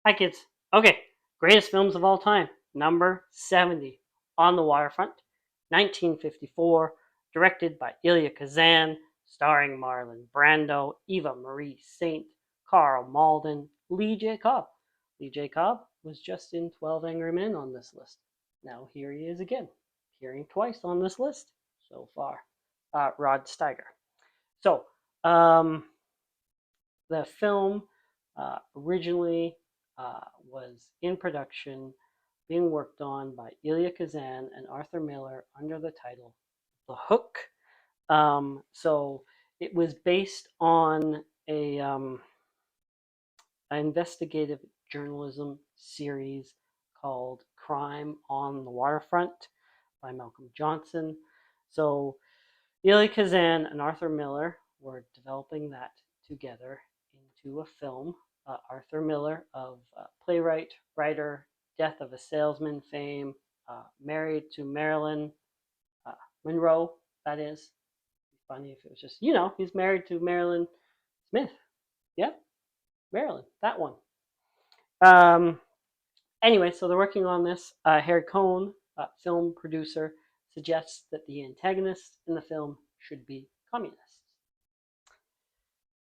Hi, kids. Okay, greatest films of all time. Number 70, On the Waterfront, 1954, directed by Elia Kazan, starring Marlon Brando, Eva Marie Saint, Carl Malden, Lee J. Cobb. Lee J. Cobb was just in 12 Angry Men on this list. Now here he is again, appearing twice on this list so far. Rod Steiger. So, um, the film originally was in production, being worked on by Elia Kazan and Arthur Miller under the title The Hook. So it was based on an investigative journalism series called Crime on the Waterfront by Malcolm Johnson. So Elia Kazan and Arthur Miller were developing that together into a film. Arthur Miller of playwright, writer, Death of a Salesman fame, married to Marilyn uh, Monroe, that is. It'd be funny if it was just, he's married to Marilyn Smith. Yeah, Marilyn, that one. Um, anyway, so they're working on this. Harry Cohn, film producer, suggests that the antagonists in the film should be communists.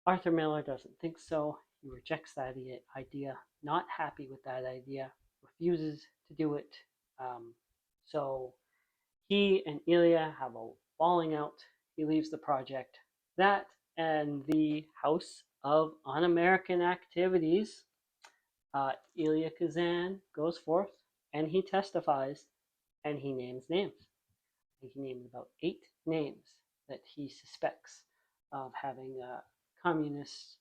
Arthur Miller doesn't think so. He rejects that idea, not happy with that idea, refuses to do it. So he and Elia have a falling out. He leaves the project. That and the House of Un-American Activities, Elia Kazan goes forth and he testifies and he names names. I think he named about 8 names that he suspects of having communist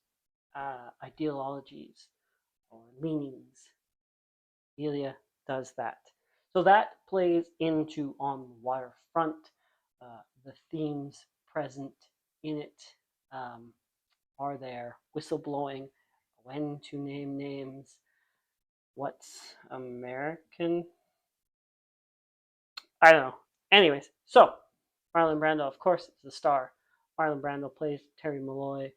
ideologies or leanings. Elia does that. So that plays into On the Waterfront. The themes present in it are there: whistleblowing, when to name names, what's American. I don't know. Anyways, so Marlon Brando, of course, is the star. Marlon Brando plays Terry Malloy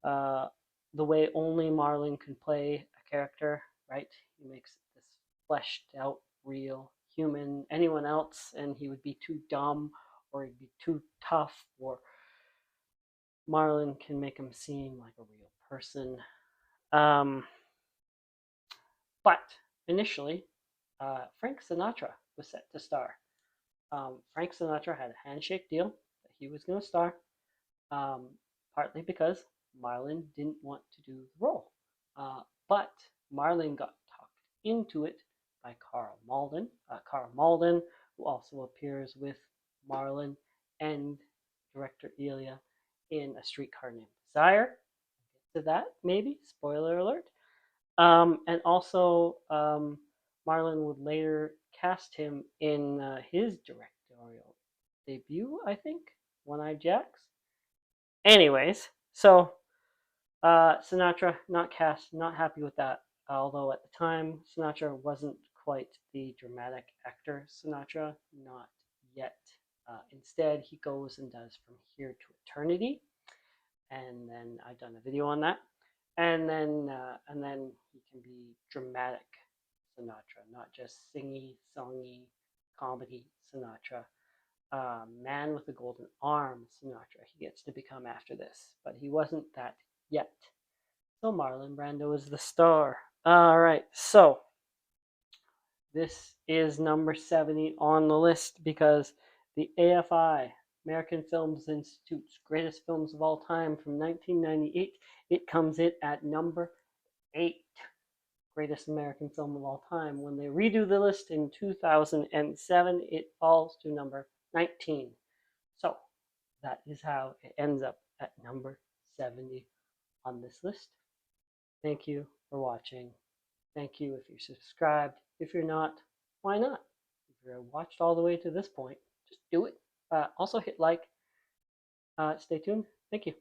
uh, the way only Marlon can play a character, right? He makes this fleshed out, real human. Anyone else, and he would be too dumb or he'd be too tough, or Marlon can make him seem like a real person. Um, but initially, Frank Sinatra was set to star. Frank Sinatra had a handshake deal that he was going to star, um, partly because Marlon didn't want to do the role. But Marlon got talked into it by Carl Malden. Carl Malden, who also appears with Marlon and director Elia in A Streetcar Named Desire. We'll get to that, maybe. Spoiler alert. And also, Marlon would later cast him in his directorial debut, I think, One Eye Jacks. Anyways, so Sinatra not cast, not happy with that. Although at the time Sinatra wasn't quite the dramatic actor Sinatra, not yet. Instead, he goes and does From Here to Eternity, and then I've done a video on that. And then he can be dramatic Sinatra, not just singy, songy, comedy Sinatra. Man with the Golden Arm Sinatra. He gets to become after this, but he wasn't that yet. So Marlon Brando is the star. All right, so this is number 70 on the list because the AFI, American Films Institute's greatest films of all time from 1998, it comes in at number 8. Greatest American film of all time. When they redo the list in 2007, it falls to number 19. So that is how it ends up at number 70 on this list. Thank you for watching. Thank you if you're subscribed. If you're not, why not? If you're watched all the way to this point, just do it. Also hit like. Stay tuned. Thank you.